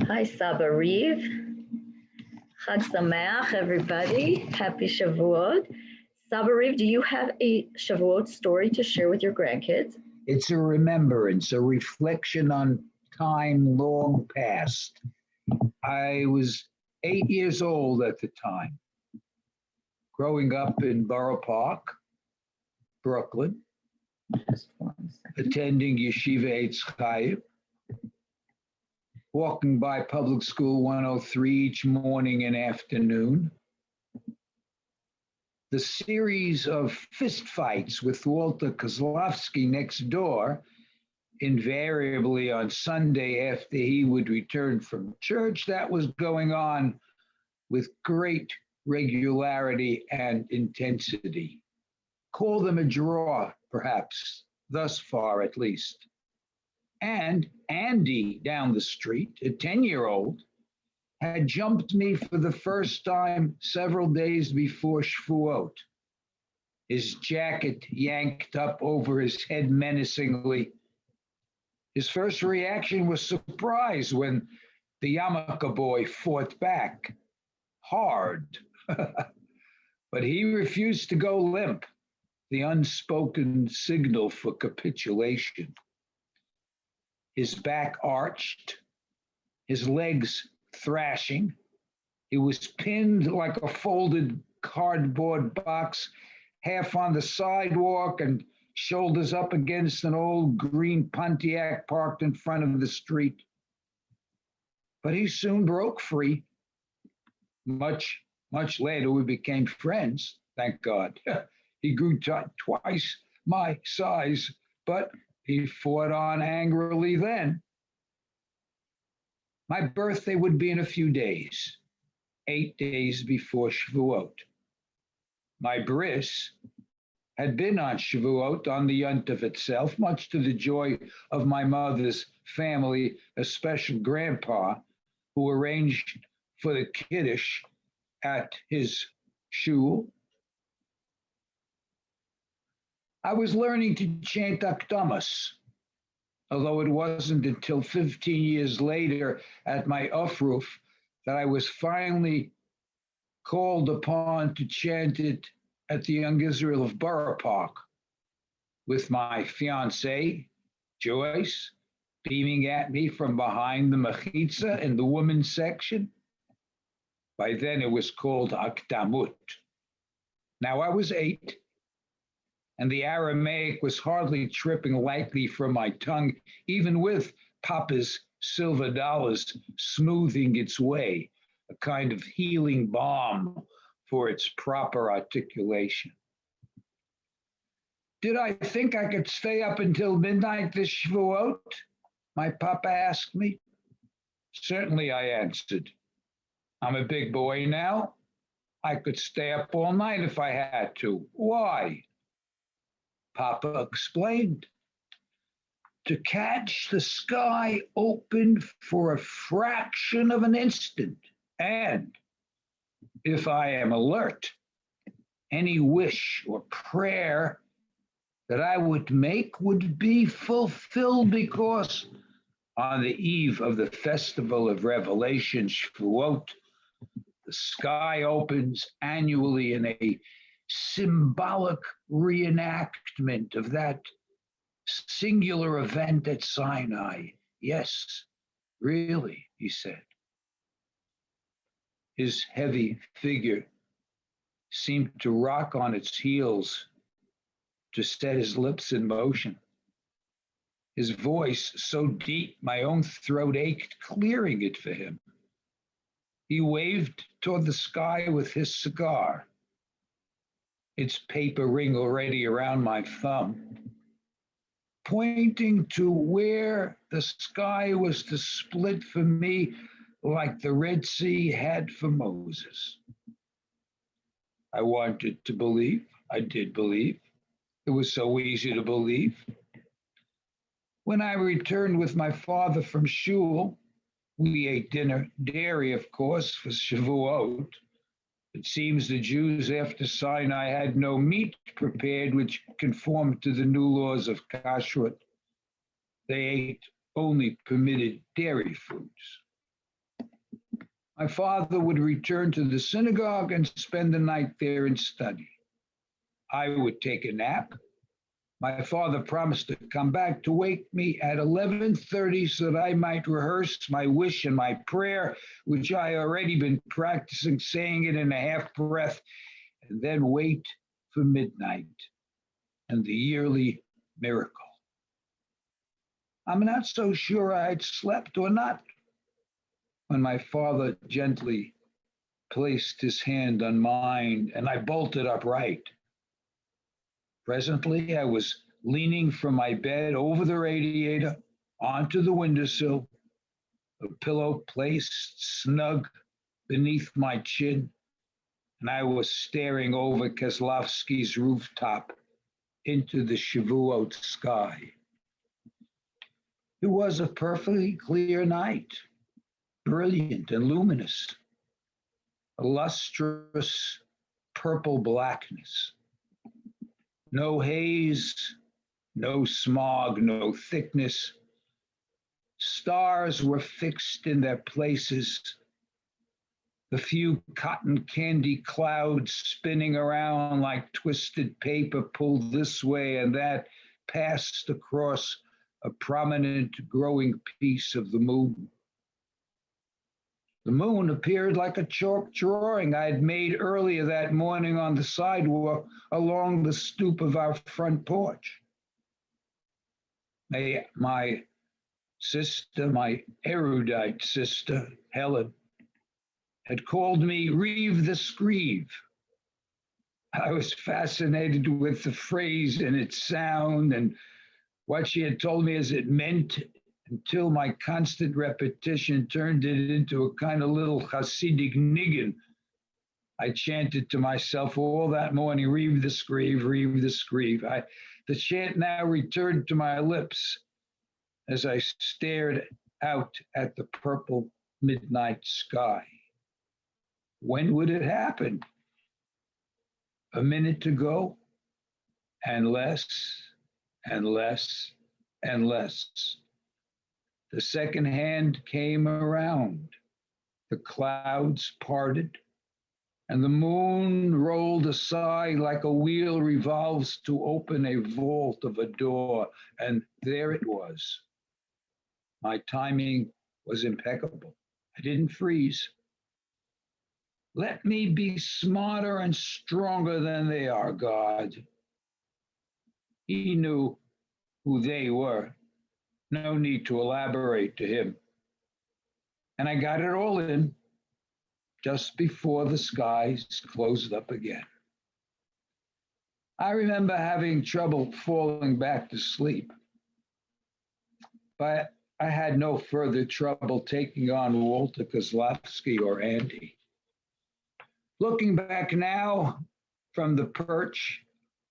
Hi, Saba Reeve. Chag Sameach, everybody. Happy Shavuot. Saba Reeve, do you have a Shavuot story to share with your grandkids? It's a remembrance, a reflection on time long past. I was 8 years old at the time, growing up in Borough Park, Brooklyn, attending Yeshiva Eitz Chaim, walking by Public School 103 each morning and afternoon. The series of fistfights with Walter Kozlowski next door, invariably on Sunday after he would return from church, that was going on with great regularity and intensity. Call them a draw, perhaps, thus far at least. And Andy down the street, a 10-year-old, had jumped me for the first time several days before Shavuot. His jacket yanked up over his head menacingly. His first reaction was surprise when the yarmulke boy fought back hard. But he refused to go limp, the unspoken signal for capitulation. His back arched, his legs thrashing. He was pinned like a folded cardboard box, half on the sidewalk and shoulders up against an old green Pontiac parked in front of the street. But he soon broke free. Much later, we became friends, thank God. He grew twice my size, but he fought on angrily then. My birthday would be in a few days, 8 days before Shavuot. My bris had been on Shavuot, on the Yontif itself, much to the joy of my mother's family, a special grandpa who arranged for the Kiddush at his shul. I was learning to chant Akdamas, although it wasn't until 15 years later at my Ufruf that I was finally called upon to chant it at the Young Israel of Borough Park with my fiancée, Joyce, beaming at me from behind the mechitza in the women's section. By then it was called Akdamut. Now I was 8, and the Aramaic was hardly tripping lightly from my tongue, even with Papa's silver dollars smoothing its way, a kind of healing balm for its proper articulation. Did I think I could stay up until midnight this Shavuot? My Papa asked me. Certainly, I answered. I'm a big boy now. I could stay up all night if I had to. Why? Papa explained. To catch the sky open for a fraction of an instant, and if I am alert, any wish or prayer that I would make would be fulfilled, because on the eve of the festival of Revelation, Shavuot, the sky opens annually in a symbolic reenactment of that singular event at Sinai. Yes, really, he said. His heavy figure seemed to rock on its heels to set his lips in motion. His voice so deep, my own throat ached, clearing it for him. He waved toward the sky with his cigar, its paper ring already around my thumb, pointing to where the sky was to split for me like the Red Sea had for Moses. I wanted to believe. I did believe. It was so easy to believe. When I returned with my father from shul, we ate dinner, dairy, of course, for Shavuot. It seems the Jews after Sinai had no meat prepared which conformed to the new laws of kashrut. They ate only permitted dairy foods. My father would return to the synagogue and spend the night there and study. I would take a nap. My father promised to come back to wake me at 11:30 so that I might rehearse my wish and my prayer, which I already been practicing saying it in a half breath, and then wait for midnight and the yearly miracle. I'm not so sure I'd slept or not when my father gently placed his hand on mine and I bolted upright. Presently, I was leaning from my bed over the radiator onto the windowsill, a pillow placed snug beneath my chin, and I was staring over Kozlovsky's rooftop into the Shavuot sky. It was a perfectly clear night, brilliant and luminous, a lustrous purple blackness. No haze, no smog, no thickness. Stars were fixed in their places. The few cotton candy clouds spinning around like twisted paper pulled this way and that passed across a prominent growing piece of the moon. The moon appeared like a chalk drawing I had made earlier that morning on the sidewalk along the stoop of our front porch. My sister, my erudite sister, Helen, had called me Reeve the Screeve. I was fascinated with the phrase and its sound and what she had told me as it meant until my constant repetition turned it into a kind of little Hasidic niggin. I chanted to myself all that morning, Reeve the Screeve, Reeve the Screeve. The chant now returned to my lips as I stared out at the purple midnight sky. When would it happen? A minute to go, and less, and less, and less. The second hand came around. The clouds parted, and the moon rolled aside like a wheel revolves to open a vault of a door, and there it was. My timing was impeccable. I didn't freeze. Let me be smarter and stronger than they are, God. He knew who they were. No need to elaborate to him. And I got it all in just before the skies closed up again. I remember having trouble falling back to sleep, but I had no further trouble taking on Walter Kozlovsky or Andy. Looking back now from the perch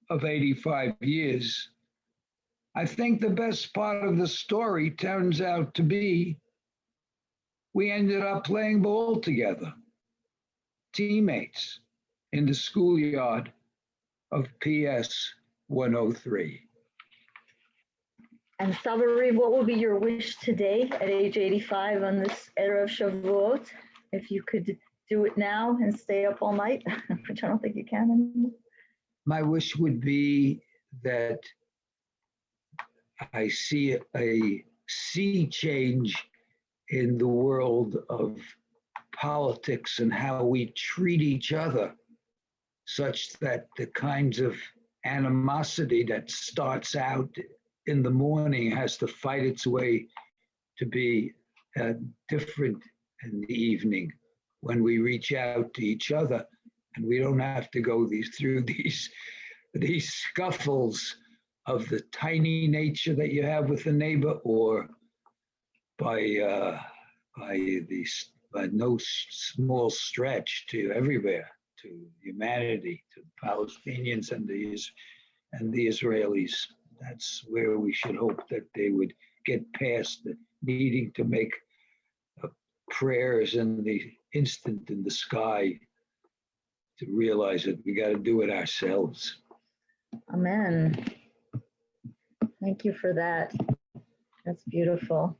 of 85 years, I think the best part of the story turns out to be we ended up playing ball together, teammates in the schoolyard of PS 103. And Saba Reeve, what will be your wish today at age 85 on this era of Shavuot? If you could do it now and stay up all night, which I don't think you can anymore. My wish would be that I see a sea change in the world of politics and how we treat each other, such that the kinds of animosity that starts out in the morning has to fight its way to be different in the evening when we reach out to each other, and we don't have to go through these scuffles of the tiny nature that you have with a neighbor, or by no small stretch to everywhere, to humanity, to the Palestinians and the Israelis. That's where we should hope that they would get past the needing to make prayers in the instant in the sky, to realize that we got to do it ourselves. Amen. Thank you for that. That's beautiful.